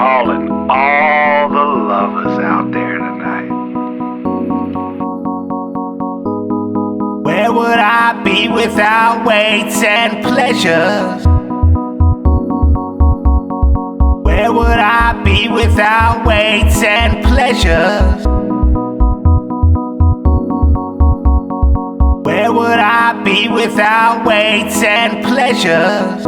calling all the lovers out there tonight. Where would I be without weights and pleasures? Where would I be without weights and pleasures? Where would I be without weights and pleasures?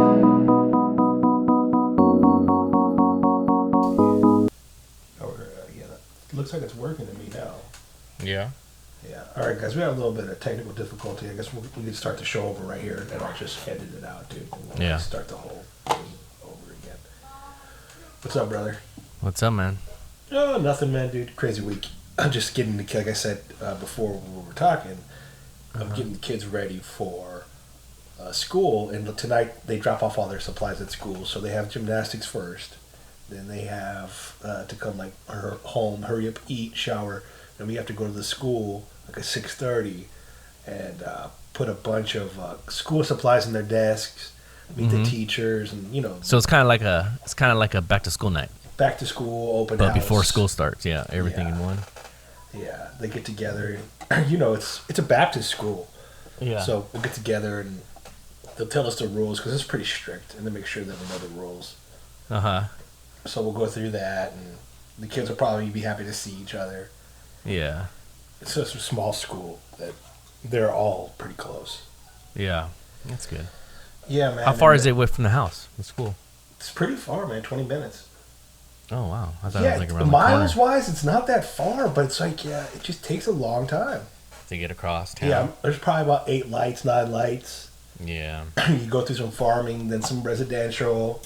Looks like it's working to me now. Yeah. Yeah. All right, guys. We had a little bit of technical difficulty. I guess we can start the show over right here, and I'll just edit it out, dude. We'll start the whole thing over again. What's up, brother? What's up, man? Oh, nothing, man, dude. Crazy week. I'm just getting the like I said before we were talking. I'm getting the kids ready for school, and tonight they drop off all their supplies at school. So they have gymnastics first. Then they have to come like home, hurry up, eat, shower. Then we have to go to the school like at 6:30 and put a bunch of school supplies in their desks, meet the teachers, and So it's kind of like a back to school night. Back to school, open but house. before school starts, everything in one. Yeah, they get together. It's a Baptist school. Yeah. So we'll get together and they'll tell us the rules because it's pretty strict, and they make sure that we know the rules. So we'll go through that, and the kids will probably be happy to see each other. Yeah. It's just a small school that they're all pretty close. Yeah, that's good. Yeah, man. How far is it away from the house, the school? It's pretty far, man. 20 minutes. Oh, wow. I thought it was like around miles wise, it's not that far, but it's like, it just takes a long time. To get across town. Yeah, there's probably about 8 lights, 9 lights. Yeah. You go through some farming, then some residential.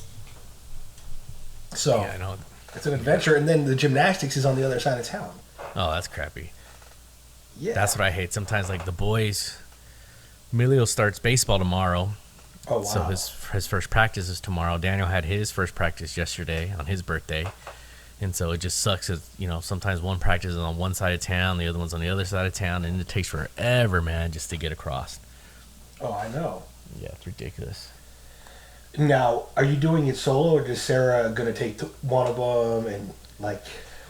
So, I know. It's an adventure, and then the gymnastics is on the other side of town. Oh, that's crappy. Yeah. That's what I hate. Sometimes, like, the boys, Emilio starts baseball tomorrow. Oh, wow. So his first practice is tomorrow. Daniel had his first practice yesterday on his birthday. And so it just sucks that, sometimes one practice is on one side of town, the other one's on the other side of town, and it takes forever, man, just to get across. Oh, I know. Yeah, it's ridiculous. Now, are you doing it solo, or is Sarah going to take one of them, and,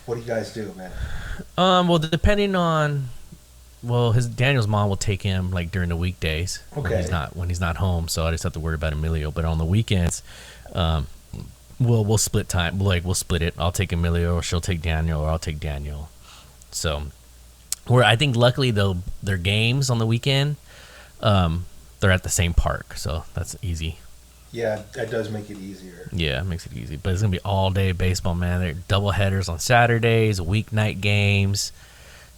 what do you guys do, man? Well, depending on... Well, Daniel's mom will take him during the weekdays when he's not home. So I just have to worry about Emilio. But on the weekends, we'll split time. We'll split it. I'll take Emilio, or she'll take Daniel, or I'll take Daniel. So, I think luckily their games on the weekend, they're at the same park, so that's easy. Yeah, that does make it easier. Yeah, it makes it easy. But it's gonna be all day baseball, man. They're double headers on Saturdays, weeknight games.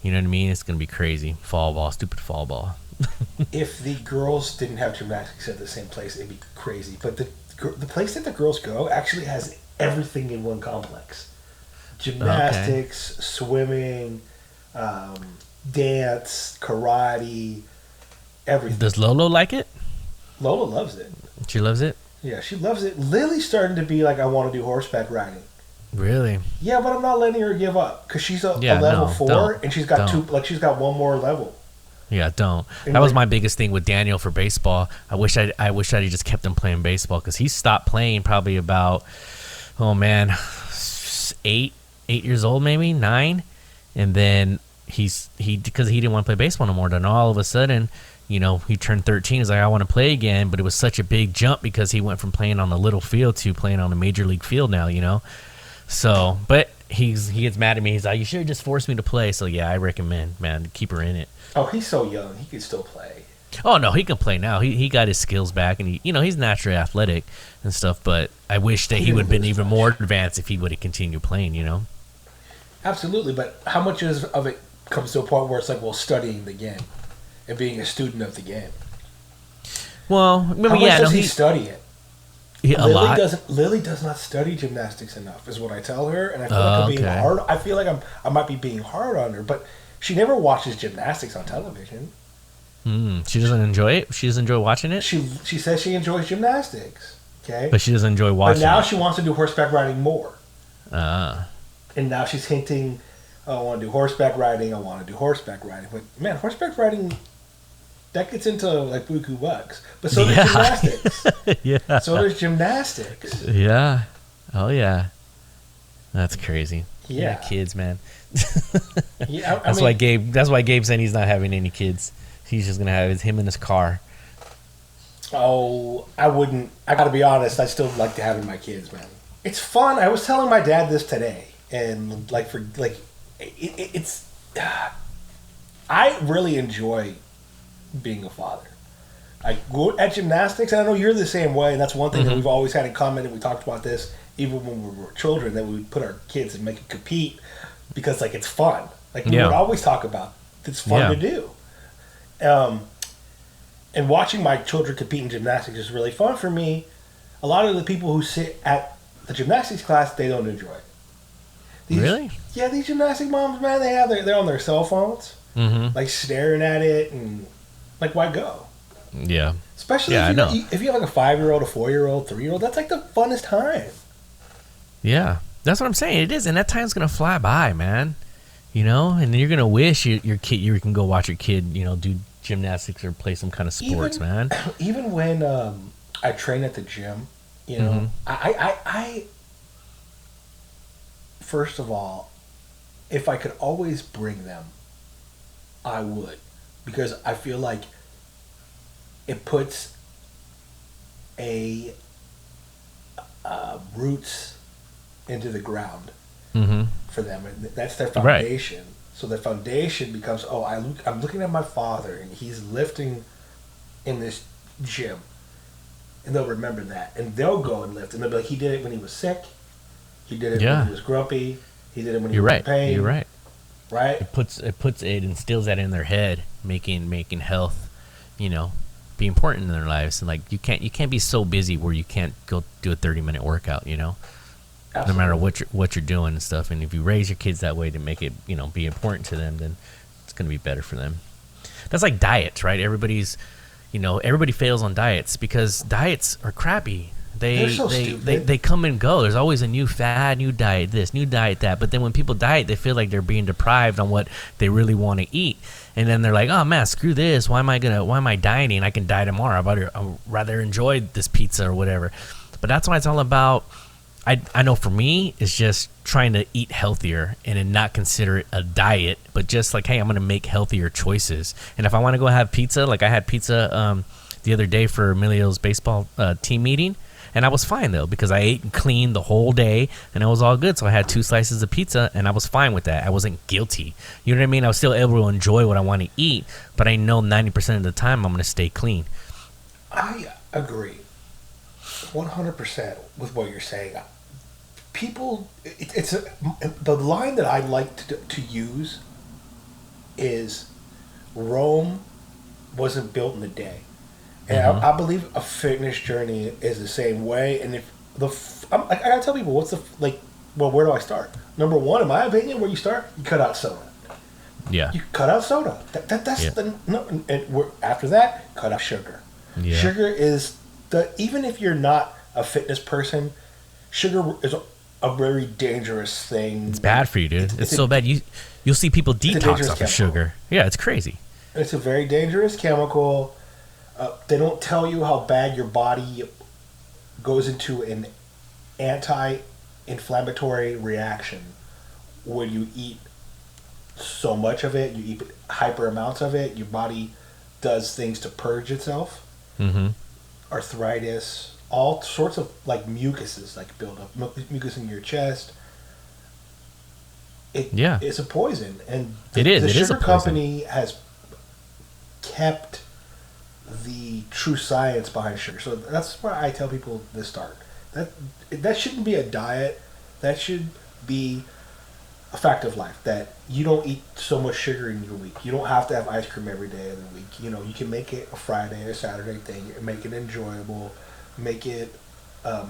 You know what I mean? It's going to be crazy. Stupid fall ball. If the girls didn't have gymnastics at the same place, it'd be crazy. But the place that the girls go actually has everything in one complex. Gymnastics, swimming, dance, karate, everything. Does Lolo like it? Lola loves it. She loves it? Yeah, she loves it. Lily's starting to be like, I want to do horseback riding. Really? Yeah, but I'm not letting her give up because she's a level 4 and she's got she's got one more level. Yeah, don't. That was my biggest thing with Daniel for baseball. I wish I just kept him playing baseball because he stopped playing probably about 8 years old, maybe 9, and then because he didn't want to play baseball no more. Then all of a sudden, he turned 13. He's like, I want to play again, but it was such a big jump because he went from playing on a little field to playing on a major league field now. So, but he gets mad at me. He's like, you should have just forced me to play. So, yeah, I recommend, man, to keep her in it. Oh, he's so young. He can still play. Oh, no, he can play now. He got his skills back, and he's naturally athletic and stuff, but I wish that he would have been even more advanced if he would have continued playing, Absolutely, but how much of it comes to a point where it's like, studying the game and being a student of the game? Well, how much does he study it? lot. Lily does not study gymnastics enough, is what I tell her, and I feel like I'm being hard. I feel like I might be being hard on her, but she never watches gymnastics on television. She doesn't enjoy it. She doesn't enjoy watching it. She says she enjoys gymnastics. Okay, but she doesn't enjoy watching. But now she wants to do horseback riding more. And now she's hinting, oh, I want to do horseback riding. I want to do horseback riding. But man, horseback riding, that gets into like buku bucks. But so does gymnastics. Yeah. So there's gymnastics. Yeah. Oh yeah. That's crazy. Yeah. Kids, man. Yeah, That's why Gabe said he's not having any kids. He's just gonna have him in his car. Oh, I wouldn't. I gotta be honest. I still like to having my kids, man. It's fun. I was telling my dad this today, and it's. I really enjoy being a father. I go at gymnastics, and I know you're the same way. And that's one thing that we've always had in common. And we talked about this even when we were children, that we would put our kids and make it compete because it's fun. Like we would always talk about. It's fun to do. And watching my children compete in gymnastics is really fun for me. A lot of the people who sit at the gymnastics class, they don't enjoy it. Really? Yeah, these gymnastic moms, man, they're on their cell phones, staring at it, and why go? Yeah. Especially if you have a 5-year-old, a 4-year-old, 3-year-old, that's the funnest time. Yeah, that's what I'm saying. It is, and that time's gonna fly by, man. And then you're gonna wish your kid, you can go watch your kid, do gymnastics or play some kind of sports, man. Even when I train at the gym, I first of all, if I could always bring them, I would, because I feel like it puts a roots into the ground for them, and that's their foundation. Right. So the foundation becomes, I'm looking at my father, and he's lifting in this gym, and they'll remember that, and they'll go and lift, and they'll be like, he did it when he was sick, he did it when he was grumpy, he did it when he was in pain. You're right. Right. It instills that in their head, making health, be important in their lives, and you can't be so busy where you can't go do a 30-minute workout, Absolutely. No matter what you're doing and stuff. And if you raise your kids that way to make it, be important to them, then it's going to be better for them. That's like diets, right? Everybody fails on diets because diets are crappy. They come and go. There's always a new fad, new diet this, new diet that. But then when people diet, they feel like they're being deprived on what they really want to eat. And then they're like, oh man, screw this. Why am I dieting? I can die tomorrow. I'd rather enjoy this pizza or whatever. But that's why it's all about, I know for me, it's just trying to eat healthier and then not consider it a diet, but just hey, I'm going to make healthier choices. And if I want to go have pizza, I had pizza the other day for Emilio's baseball team meeting, and I was fine though, because I ate and cleaned the whole day and it was all good. So I had 2 slices of pizza and I was fine with that. I wasn't guilty. You know what I mean? I was still able to enjoy what I want to eat, but I know 90% of the time I'm going to stay clean. I agree 100% with what you're saying. People, the line that I like to use is Rome wasn't built in a day. And I believe a fitness journey is the same way. And if I gotta tell people, where do I start? Number one, in my opinion, where you start, you cut out soda. Yeah. You cut out soda. After that, cut out sugar. Yeah. Sugar is even if you're not a fitness person, sugar is a very dangerous thing. It's bad for you, dude. It's so bad. You'll see people detox off of sugar. Yeah, it's crazy. It's a very dangerous chemical. They don't tell you how bad your body goes into an anti-inflammatory reaction when you eat so much of it. You eat hyper amounts of it. Your body does things to purge itself. Arthritis, all sorts of mucuses build up, mucus in your chest. It's a poison, and the sugar company has kept the true science behind sugar. So that's why I tell people to start. That shouldn't be a diet. That should be a fact of life. That you don't eat so much sugar in your week. You don't have to have ice cream every day of the week. You can make it a Friday or Saturday thing. Make it enjoyable. Make it a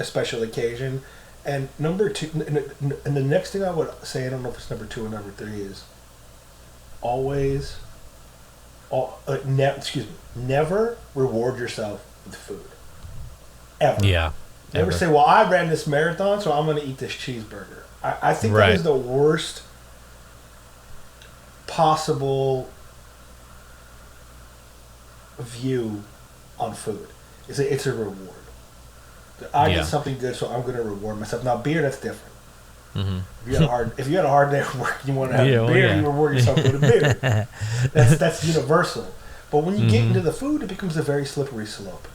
special occasion. And number 2, and the next thing I would say, I don't know if it's number 2 or number 3, is never reward yourself with food. Ever. Yeah. Never say, well, I ran this marathon, so I'm going to eat this cheeseburger. I think that is the worst possible view on food. It's a reward. I did something good, so I'm going to reward myself. Now, beer, that's different. Mm-hmm. If you had a hard day at work, you want to have a beer, you reward yourself with a beer. That's universal. But when you get into the food, it becomes a very slippery slope.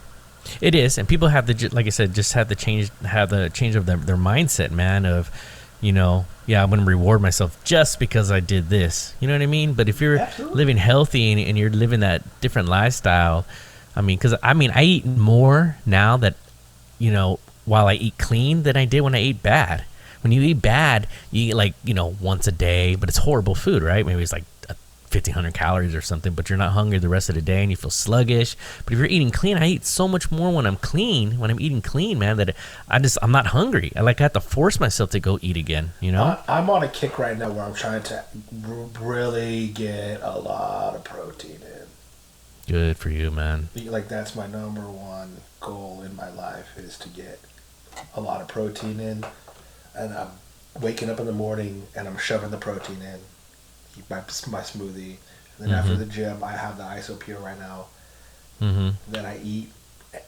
It is, and people have to, like I said, just have the change of their mindset, man. Of, I'm going to reward myself just because I did this. You know what I mean? But if you're living healthy and you're living that different lifestyle, because I eat more now that, while I eat clean than I did when I ate bad. When you eat bad, you eat once a day, but it's horrible food, right? Maybe it's like 1,500 calories or something, but you're not hungry the rest of the day and you feel sluggish. But if you're eating clean, I eat so much more when I'm eating clean, man, that I'm not hungry. I have to force myself to go eat again, I'm on a kick right now where I'm trying to really get a lot of protein in. Good for you, man. That's my number one goal in my life, is to get a lot of protein in. And I'm waking up in the morning and I'm shoving the protein in. Eat my smoothie. And then after the gym, I have the Isopure right now. Mm-hmm. Then I eat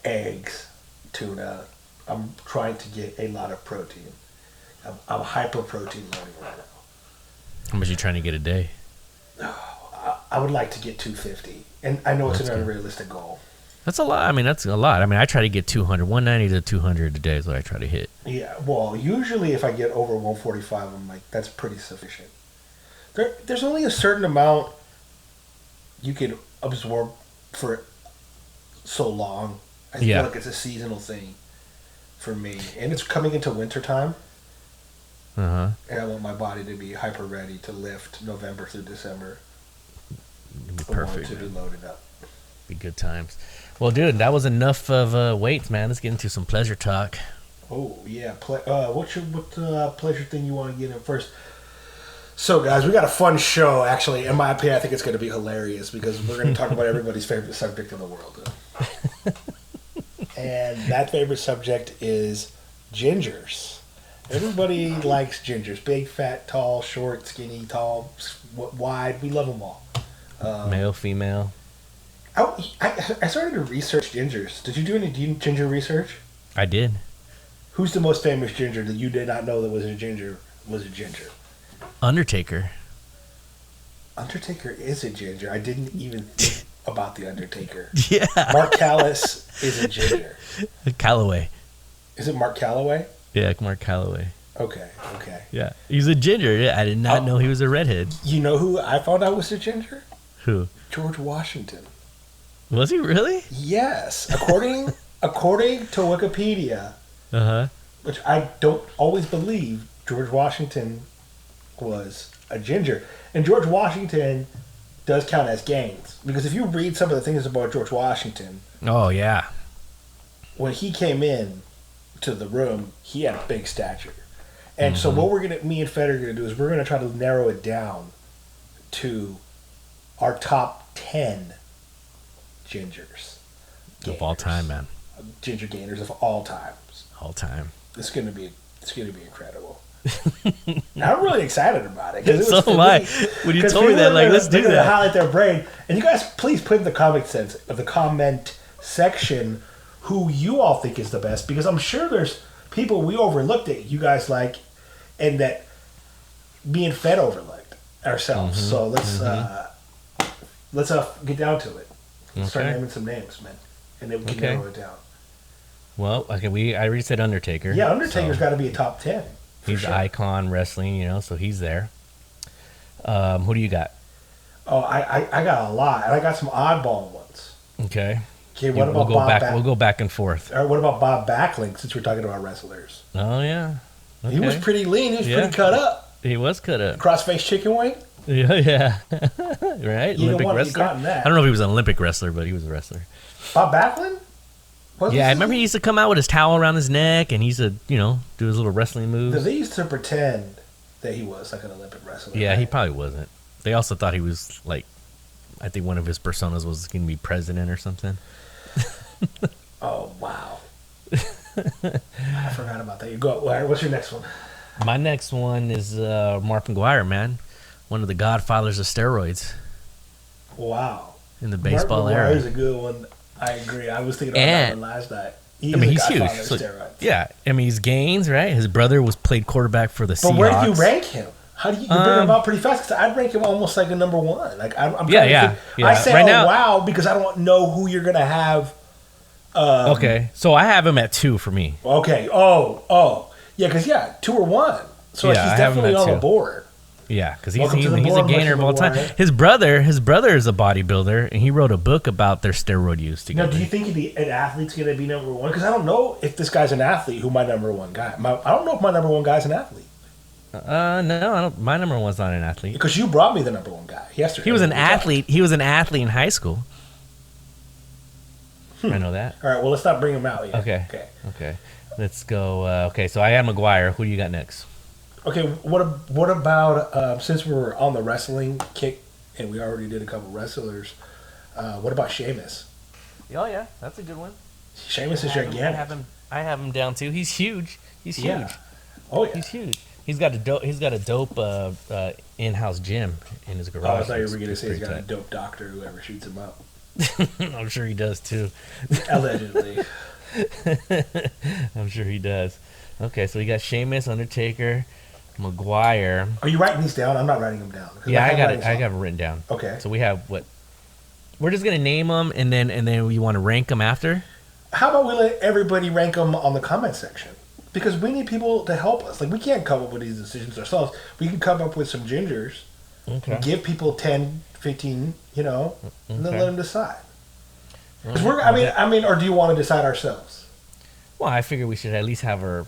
eggs, tuna. I'm trying to get a lot of protein. I'm hyper protein loading right now. How much are you trying to get a day? I would like to get 250. And I know it's an unrealistic goal. That's a lot. That's a lot. I try to get 200. 190 to 200 a day is what I try to hit. Yeah, well, usually if I get over 145, I'm like, that's pretty sufficient. There's only a certain amount you can absorb for so long. I feel like it's a seasonal thing for me. And it's coming into wintertime. Uh-huh. And I want my body to be hyper ready to lift November through December. It'd be perfect. To be loaded up. Be good times. Well, dude, that was enough of weights, man. Let's get into some pleasure talk. Oh, yeah. What pleasure thing you want to get in first? So, guys, we got a fun show, actually. In my opinion, I think it's going to be hilarious because we're going to talk about everybody's favorite subject in the world. And that favorite subject is gingers. Everybody likes gingers. Big, fat, tall, short, skinny, tall, wide. We love them all. Male, female. I started to research gingers. Did you do any ginger research? I did. Who's the most famous ginger that you did not know that was a ginger? Undertaker. Undertaker is a ginger. I didn't even think about the Undertaker. Yeah. Mark Callis is a ginger. Calloway. Is it Mark Calloway? Yeah, Mark Calloway. Okay. Yeah, he's a ginger. Yeah, I did not know he was a redhead. You know who I found out was a ginger? Who? George Washington. Was he really? Yes. According to Wikipedia, which I don't always believe, George Washington was a ginger. And George Washington does count as gains. Because if you read some of the things about George Washington... Oh, yeah. When he came in to the room, he had a big stature. And so what me and Fed are going to do is we're going to try to narrow it down to our top 10 gingers. Of all time, man. Ginger gainers of all times. All time. It's going to be incredible. I'm really excited about it. So am I. When you told me that, let's do that. Highlight their brain. And you guys, please put in the comment section who you all think is the best, because I'm sure there's people we overlooked that you guys like, and that me and Fed overlooked ourselves. So let's get down to it. Start naming some names, man, and then we can narrow it down. Well, I already said Undertaker. Yeah, Undertaker's got to be a top 10. He's icon wrestling, so he's there. Who do you got? Oh, I got a lot, and I got some oddball ones. Okay. What about Bob We'll go back and forth. All right, what about Bob Backlund, since we're talking about wrestlers? Oh, yeah. Okay. He was pretty lean. He was pretty cut up. He was cut up. Crossface chicken wing? Yeah. Right? Olympic wrestler? I don't know if he was an Olympic wrestler, but he was a wrestler. Bob Backlund? I remember he used to come out with his towel around his neck, and he used to, do his little wrestling moves. They used to pretend that he was like an Olympic wrestler. Yeah, right? He probably wasn't. They also thought he was I think one of his personas was going to be president or something. Oh, wow. I forgot about that. You go. What's your next one? My next one is Mark McGwire, man. One of the godfathers of steroids. Wow. In the baseball era. Mark McGwire is a good one. I agree. I was thinking about that one last night. He's I mean, a he's huge. godfather of So, steroids. yeah, I mean, he's gains, right? His brother played quarterback for the Seahawks. But where do you rank him? How do you bring him up pretty fast? Because I'd rank him almost like a number one. Like I'm yeah. I say Right now, wow because I don't know who you're gonna have. Okay, so I have him at 2 for me. Okay. Yeah, because 2 or 1. So Yeah, he's I have him definitely at on the 2. board. Yeah, because he's Welcome to the a board, gainer of all time. McGuire. His brother is a bodybuilder, and he wrote a book about their steroid use Now, together. do you think an athlete's going to be number one? Because I don't know if this guy's an athlete. Who my number one guy? I don't know if my number one guy's an athlete. No, I don't. My number one's not an athlete. Because you brought me the number one guy yesterday. He was an athlete. He was an athlete in high school. I know that. All right, well, let's not bring him out yet. Okay. Let's go. Okay, so I had McGuire. Who do you got next? Okay, what about since we're on the wrestling kick and we already did a couple wrestlers? What about Sheamus? Oh yeah, that's a good one. Sheamus is gigantic. I have him down too. He's huge. He's huge. Yeah. Oh yeah. He's huge. He's got a dope in-house gym in his garage. Oh, I thought you were It's going to say he's pretty got a tight. dope doctor whoever shoots him up. I'm sure he does too. Allegedly. I'm sure he does. Okay, so we got Sheamus, Undertaker, McGuire. Are you writing these down? I'm not writing them down. Yeah, I got it. I got it written down. Okay. So we have what? We're just gonna name them, and then we want to rank them after. How about we let everybody rank them on the comment section? Because we need people to help us. Like, we can't come up with these decisions ourselves. We can come up with some gingers, give people 10, 15, and then let them decide. Because I mean, or do you want to decide ourselves? Well, I figure we should at least have our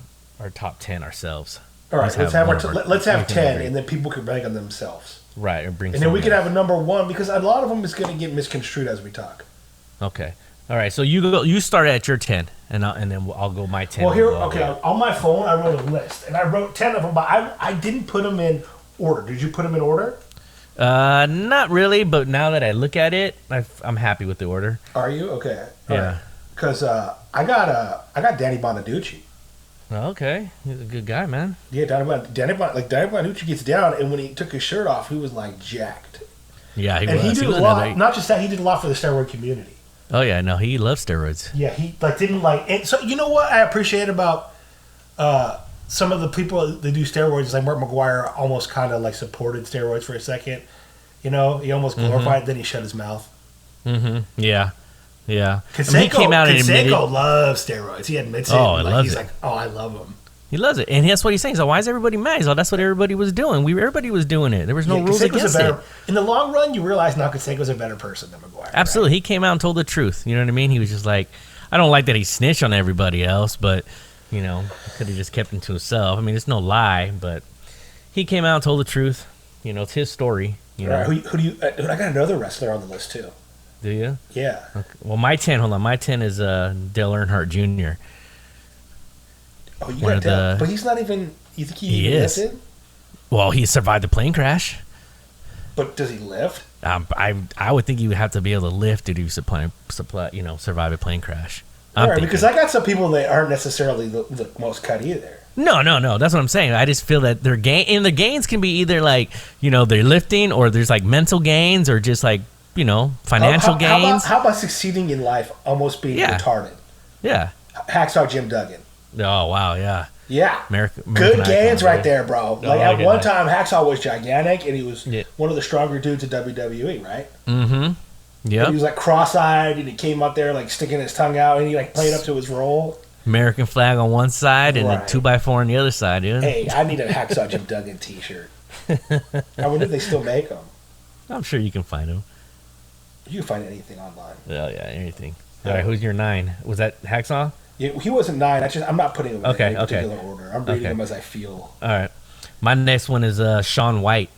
top 10 ourselves. All right, let's have 10, agree. and then people can rank them themselves. Right, or bring. And then we can have a number one because a lot of them is going to get misconstrued as we talk. Okay. All right. So you start at your 10, and then I'll go my 10. Well, here, on my phone, I wrote a list, and I wrote 10 of them, but I didn't put them in order. Did you put them in order? Not really, but now that I look at it, I'm happy with the order. Are you okay? Yeah. Because I got Danny Bonaducci. Okay, he's a good guy, man. Yeah, Danny Bonaducci gets down, and when he took his shirt off, he was like jacked. Yeah, he and was. he did a lot. Not just that, he did a lot for the steroid community. Oh yeah, no, he loves steroids. Yeah, he didn't and so you know what I appreciate about some of the people that do steroids, like Mark McGuire, almost kind of like supported steroids for a second. He almost glorified. Then he shut his mouth. Mm-hmm. Yeah. Yeah. He came out and admitted loves steroids. He admits it. Oh, he's like, oh, I love them. He loves it, and that's what he's saying. So why is everybody mad? He's like, that's what everybody was doing. Everybody was doing it. There was no rules against it. In the long run, you realize now Canseco's a better person than McGuire. Absolutely, right? He came out and told the truth. You know what I mean? He was just like, I don't like that he snitched on everybody else, but he could have just kept it to himself. I mean, it's no lie, but he came out and told the truth. It's his story. Right. Who do you? I got another wrestler on the list too. Do you? Yeah. Okay. Well, my 10. Hold on. My 10 is Dale Earnhardt Jr. Oh, you got Dale, but he's not even. You think he is? Lifted? Well, he survived the plane crash. But does he lift? I would think you would have to be able to lift to do survive a plane crash. All right, because I got some people that aren't necessarily the most cut either. No. That's what I'm saying. I just feel that their gains can be either like they're lifting, or there's like mental gains, or just like financial gains. How about succeeding in life almost being retarded? Yeah. Hacksaw Jim Duggan. Oh wow, yeah. Yeah. American good gains right there, bro. Like at one nice. time, Hacksaw was gigantic, and he was one of the stronger dudes in WWE, right? Mm-hmm. Yeah. He was like cross-eyed, and he came up there like sticking his tongue out, and he like played up to his role. American flag on one side and a 2x4 on the other side, dude. Hey, I need a Hacksaw Jim Duggan T-shirt. I wonder if they still make them. I'm sure you can find them. You can find anything online. Oh yeah, anything. All right, who's your 9? Was that Hacksaw? Yeah, he wasn't 9. I'm not putting him in any particular Okay. order. I'm reading them as I feel. All right. My next one is Shaun White.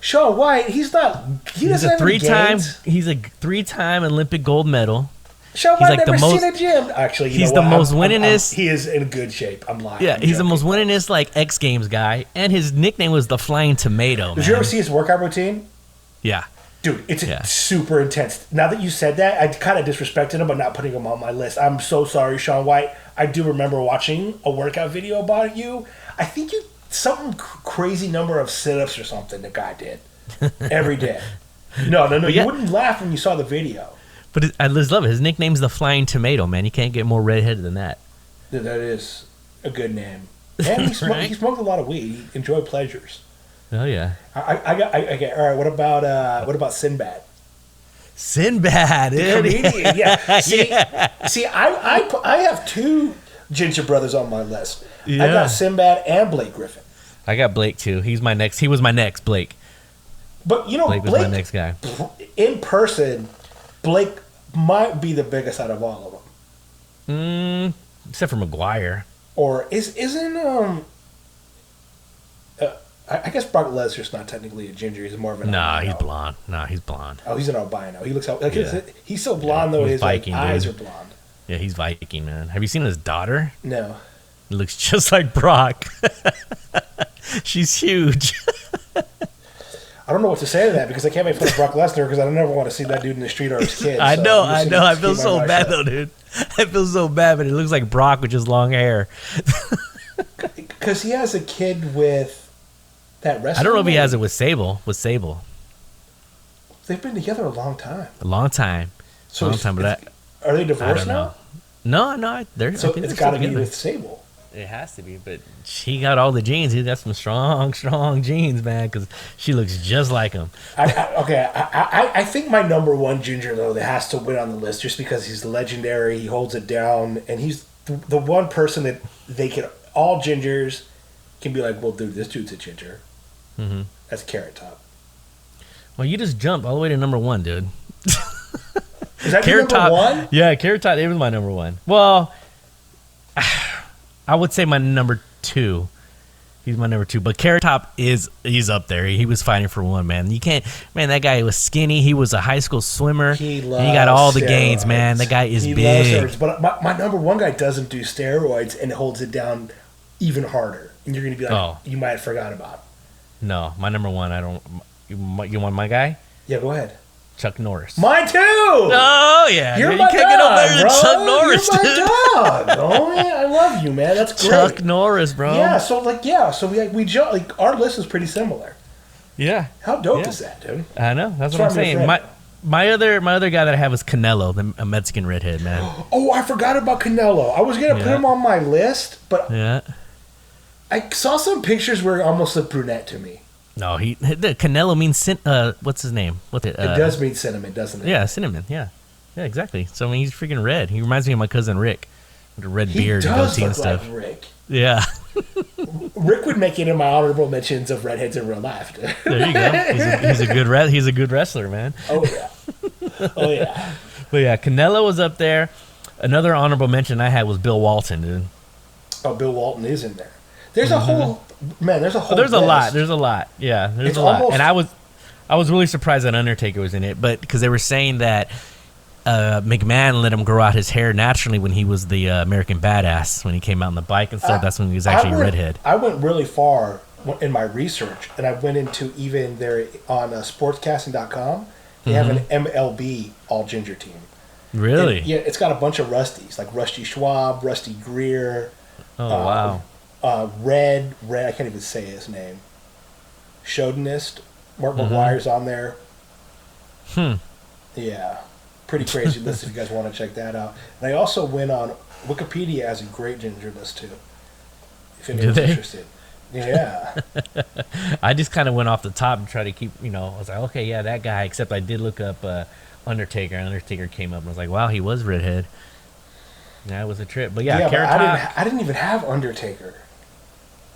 Shaun White, he's a 3-time Olympic gold medal. Shaun White never seen a gym. Actually, he's the most winningest. He is in good shape. I'm lying. Yeah, he's the most winningest X Games guy, and his nickname was the Flying Tomato. Did you ever see his workout routine? Yeah. Dude, it's super intense. Now that you said that, I kind of disrespected him by not putting him on my list. I'm so sorry, Shaun White. I do remember watching a workout video about you. I think some crazy number of sit-ups or something the guy did every day. No. You wouldn't laugh when you saw the video. But I just love it. His nickname's the Flying Tomato, man. You can't get more redheaded than that. That is a good name. And he smoked, Right? he smoked a lot of weed. He enjoyed pleasures. Oh yeah. I got all right. What about Sinbad? Sinbad, The comedian, yeah. See, I have two ginger brothers on my list. Yeah. I got Sinbad and Blake Griffin. I got Blake too. He was my next Blake. But you know, Blake was my next guy. In person, Blake might be the biggest out of all of them. Except for McGuire. Or isn't I guess Brock Lesnar's not technically a ginger. He's more of an albino. He's blonde. Nah, he's blonde. Oh, he's an albino. He looks like Yeah. he's so blonde though. He's His Viking, eyes dude. are blonde. Yeah, he's Viking, man. Have you seen his daughter? No. It looks just like Brock. She's huge. I don't know what to say to that because I can't make fun of Brock Lesnar because I don't ever want to see that dude in the street or his kids. I so know. I'm just gonna I keep feel my so mouth bad shut. though, dude. I feel so bad, but it looks like Brock with just long hair. Because he has a kid with that wrestler. I don't know if he has it with Sable. They've been together a long time. A long time. So Long time, but are they I divorced don't now? know. No, they're. So I think it's they're got to still be together. with Sable. It has to be, but he got all the genes. He's got some strong genes, man, because she looks just like him. I think my number one ginger, though, that has to win on the list just because he's legendary, he holds it down, and he's the one person that all gingers can be like, well, dude, this dude's a ginger. Mm-hmm. That's Carrot Top. Well, you just jumped all the way to number one, dude. Is that your number one? Yeah, Carrot Top. It was my number one. Well, I would say my number two. He's my number two, but Carrot Top he's up there. He was fighting for one, man. You can't, man. That guy was skinny. He was a high school swimmer. He got all the gains, man. That guy is big. Loves steroids, but my number one guy doesn't do steroids and holds it down even harder. And you're gonna be like, you might have forgot about him. No, my number one. I don't. You want my guy? Yeah, go ahead. Chuck Norris. Mine too. Oh yeah, You're you my can't dog, get over there bro. Chuck Norris, You're dude. my dog. Oh man, I love you, man. That's great. Chuck Norris, bro. Yeah. So we jump. Like our list is pretty similar. Yeah. How dope is that, dude? I know. That's what I'm saying. My other guy that I have is Canelo, a Mexican redhead, man. Oh, I forgot about Canelo. I was gonna put him on my list, but I saw some pictures where he almost looked brunette to me. No, the Canelo means what's his name? It does mean cinnamon, doesn't it? Yeah, cinnamon. Yeah, exactly. So I mean, he's freaking red. He reminds me of my cousin Rick, with a red beard and goatee and stuff. Like Rick. Yeah. Rick would make it in my honorable mentions of redheads in real life. There you go. He's a good wrestler, man. Oh yeah. But yeah, Canelo was up there. Another honorable mention I had was Bill Walton, dude. Oh, Bill Walton is in there. There's a whole man. There's a whole. There's list. a lot. There's a lot. Yeah, there's a lot. And I was really surprised that Undertaker was in it, but because they were saying that McMahon let him grow out his hair naturally when he was the American Badass, when he came out on the bike and stuff. That's when he was actually a redhead. I went really far in my research, and I went into even there on sportscasting.com. They have an MLB all ginger team. Really? And, yeah, it's got a bunch of Rusties like Rusty Schwab, Rusty Greer. Oh wow. Red, I can't even say his name. Chauvinist. Mark McGuire's on there. Yeah. Pretty crazy list if you guys want to check that out. And I also went on Wikipedia as a great ginger list too. If anyone's interested. Yeah. I just kind of went off the top and tried to keep, I was like, okay, yeah, that guy, except I did look up Undertaker. Undertaker came up and I was like, wow, he was redhead. Yeah, it was a trip. But yeah, Carrot Top. I didn't even have Undertaker.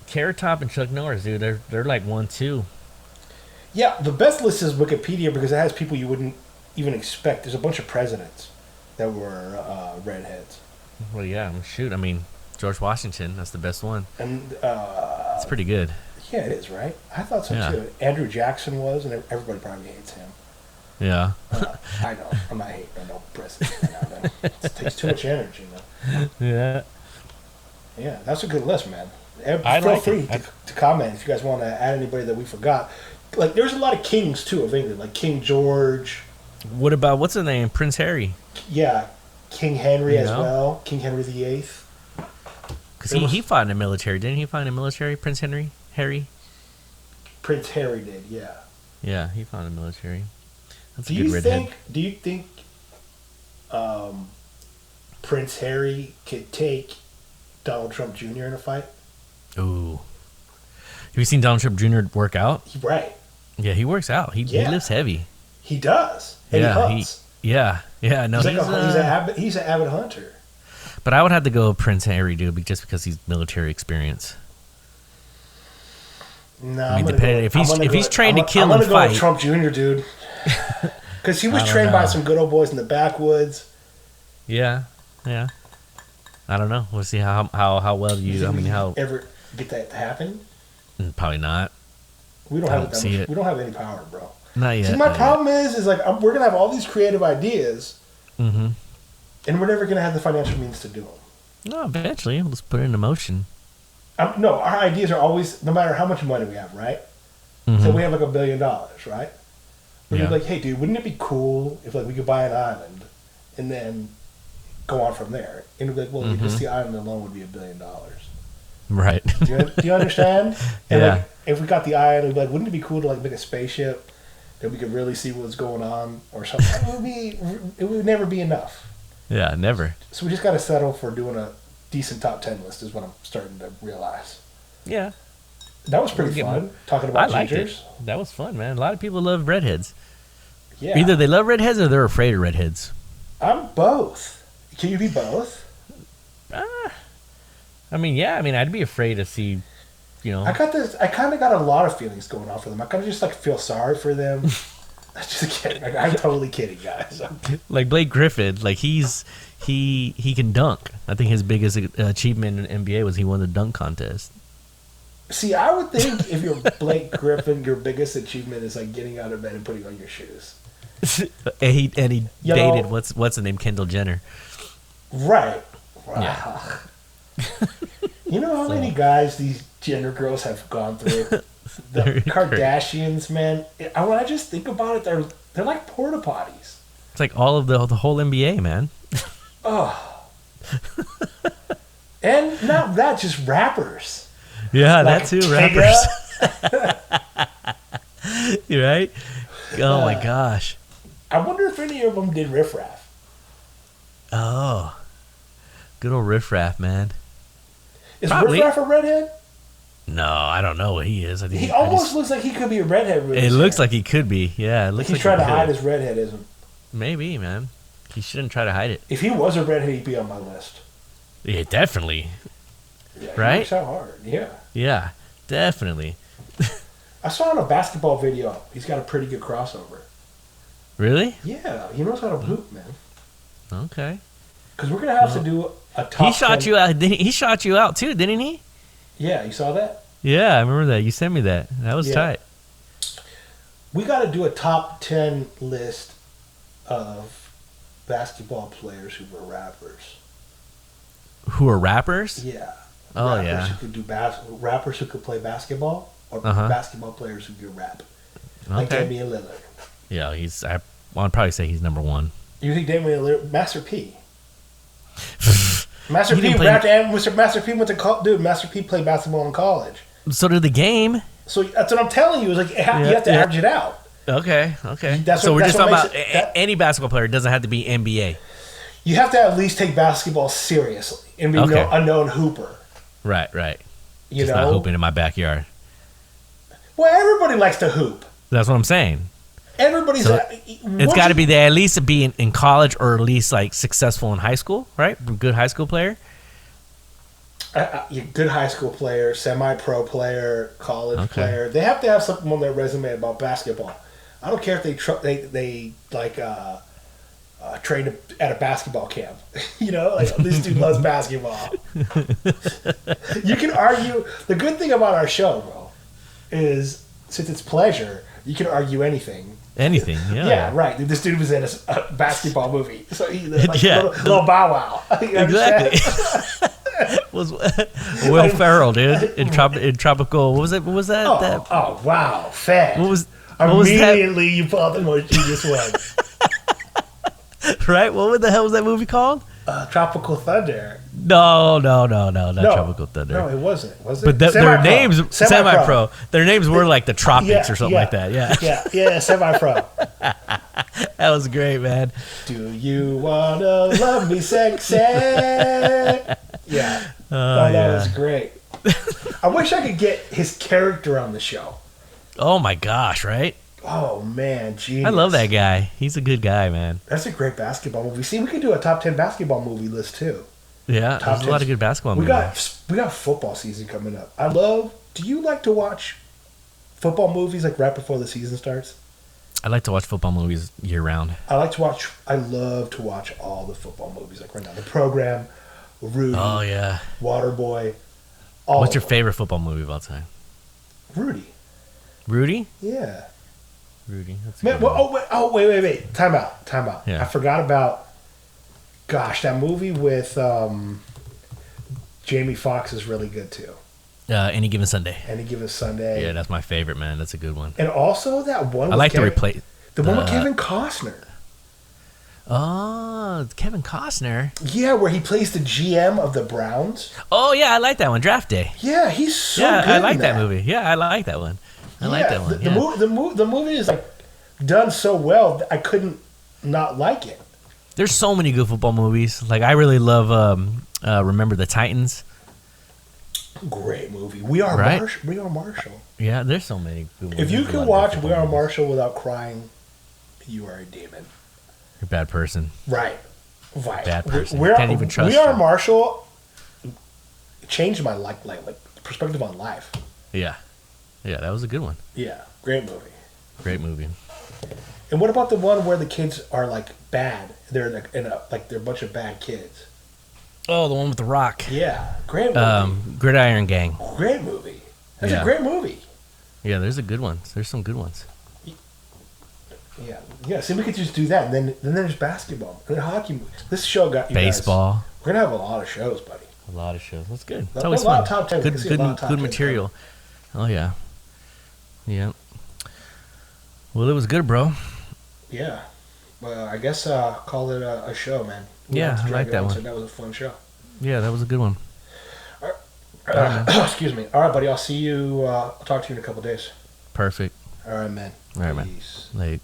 Carrot Top and Chuck Norris, dude, they're like 1-2. Yeah, the best list is Wikipedia because it has people you wouldn't even expect. There's a bunch of presidents that were redheads. Well, yeah, shoot. I mean, George Washington, that's the best one. And it's pretty good. Yeah, it is, right? I thought so too. Andrew Jackson was, and everybody probably hates him. Yeah. I know. I'm not hating on no president. It takes too much energy, man. Yeah. Yeah, that's a good list, man. Feel Feel free to comment if you guys want to add anybody that we forgot. Like, there's a lot of kings, too, of England, like King George. What about, what's his name? Prince Harry. Yeah, King Henry as well. King Henry VIII. Because he fought in the military. Didn't he fight in the military, Prince Harry? Prince Harry did, yeah. Yeah, he fought in the military. That's a do good redhead. Do you think Prince Harry could take Donald Trump Jr. in a fight? Ooh. Have you seen Donald Trump Jr. work out? Right. Yeah, he works out. He lifts heavy. He does. And he hunts. Yeah. No, he's an avid hunter. But I would have to go Prince Harry, dude, just because he's military experience. No, I mean, if he's trained to kill and fight, I'm gonna go with Trump Jr., dude, because he was trained by some good old boys in the backwoods. Yeah. I don't know. We'll see how well you. I mean, how ever get that to happen? Probably not. We don't have it. We don't have any power, bro. Not yet. See, my problem is like we're gonna have all these creative ideas, and we're never gonna have the financial means to do them. No, eventually we'll just put it into motion. No, our ideas are always, no matter how much money we have, right? So we have like $1 billion, right? We're like, hey, dude, wouldn't it be cool if like we could buy an island and then go on from there? And we'd be like, well, just the island alone would be $1 billion. Right. Do you understand? And like, if we got the island, we'd be like, wouldn't it be cool to like make a spaceship that we could really see what's going on or something? It would never be enough. Yeah, never. So we just got to settle for doing a decent top 10 list is what I'm starting to realize. Yeah. That was pretty fun, talking about I liked gingers. it. That was fun, man. A lot of people love redheads. Yeah. Either they love redheads or they're afraid of redheads. I'm both. Can you be both? I mean, yeah. I mean, I'd be afraid to see, I kind of got a lot of feelings going on for them. I kind of just like feel sorry for them. Just kidding. I'm totally kidding, guys. Like Blake Griffin, like he can dunk. I think his biggest achievement in NBA was he won the dunk contest. See, I would think if you're Blake Griffin, your biggest achievement is like getting out of bed and putting on your shoes. and he dated what's the name, Kendall Jenner. Right. Wow. Yeah. You know how many guys these Jenner girls have gone through? The Kardashians, man. When I just think about it, they're like porta potties. It's like all of the whole NBA, man. Oh. And not that, just rappers. Yeah, like that too, rappers. You're right? Oh my gosh. I wonder if any of them did Riff Raff. Oh. Good old Riff Raff, man. Is Riff Raff a redhead? No, I don't know what he is. I think he almost looks like he could be a redhead. It looks like he could be. Yeah, it looks like he's trying to hide his redheadism. Maybe, man. He shouldn't try to hide it. If he was a redhead, he'd be on my list. Yeah, definitely. Yeah, right? He works out hard. Yeah. Yeah, definitely. I saw in a basketball video, he's got a pretty good crossover. Really? Yeah, he knows how to hoop, man. Okay. Because we're gonna have to do a top. He shot 10. You out. He shot you out too, didn't he? Yeah, you saw that? Yeah, I remember that. You sent me that. That was tight. We got to do a top 10 list of basketball players who were rappers. Who are rappers? Yeah. Oh, rappers yeah. Who could do rappers who could play basketball, or basketball players who could rap. Like Damian Lillard. Yeah, I'd probably say he's number one. You think Damian Lillard? Master P. Master P rapped, and Master P went to college. Dude, Master P played basketball in college. So did the game. So that's what I'm telling you. Is like you have to average it out. Okay. So we're just talking about any basketball player. It doesn't have to be NBA. You have to at least take basketball seriously and be a known hooper. Right. You just know, not hooping in my backyard. Well, everybody likes to hoop. That's what I'm saying. Everybody's. It's got to be there at least to be in college or at least like successful in high school, right? Good high school player. Good high school player, semi-pro player, college player. They have to have something on their resume about basketball. I don't care if they train at a basketball camp. You know, like this dude loves basketball. You can argue. The good thing about our show, bro, is since it's pleasure, you can argue anything. Anything, yeah. Yeah, right. This dude was in a basketball movie, so he little Bow Wow. Exactly. Was Will Ferrell, dude, in Tropical? What was it? What was that? Oh wow, fat. What was immediately you pull out the most you just went. Right? What the hell was that movie called? Tropical Thunder. No, not Tropical Thunder. No, it wasn't. Was it? But their names, semi-pro. Their names were like the Tropics or something like that. Yeah. Yeah, semi-pro. That was great, man. Do you wanna love me, sexy? Yeah. That was great. I wish I could get his character on the show. Oh my gosh, right? Oh man, genius. I love that guy. He's a good guy, man. That's a great basketball movie. See, we could do a top 10 basketball movie list too. Yeah, Top there's a lot of good basketball movies. We got football season coming up. Do you like to watch football movies like right before the season starts? I like to watch football movies year round. I love to watch all the football movies like right now. The Program, Rudy. Oh yeah. Waterboy. What's your favorite football movie of all time? Rudy. Rudy? Yeah. Rudy. That's a Man, good one. wait. Time out. Yeah. I forgot about, that movie with Jamie Foxx is really good too. Any Given Sunday. Any Given Sunday. Yeah, that's my favorite, man. That's a good one. And also that one I like to replace the one with Kevin Costner. Oh, Kevin Costner. Yeah, where he plays the GM of the Browns. Oh yeah, I like that one. Draft Day. Yeah, he's so good. I like that movie. Yeah, I like that one. I like that one. The movie is like done so well that I couldn't not like it. There's so many good football movies. Like I really love Remember the Titans. Great movie. We Are Marshall. Yeah, there's so many good movies. If you can watch We Are Marshall without crying, you are a demon. You're a bad person. Right. Bad person. Can't even trust We Are you. Marshall changed my perspective on life. Yeah. Yeah, that was a good one. Yeah, great movie. Great movie. And what about the one where the kids are like bad? They're they're a bunch of bad kids. Oh, the one with the Rock. Yeah, great movie. Gridiron Gang. Great movie. That's a great movie. Yeah, there's a good ones. There's some good ones. Yeah. See, we could just do that, and then there's basketball and hockey movies. This show got you baseball. Guys, we're gonna have a lot of shows, buddy. A lot of shows. That's good. It's A always lot fun. of top 10. Good material. Oh yeah. Yeah. Well, it was good, bro. Yeah. Well, I guess call it a show, man. Yeah, I like that one. That was a fun show. Yeah, that was a good one. Excuse me. All right, buddy. I'll see you. I'll talk to you in a couple days. Perfect. All right, man. All right, man. Peace. Late.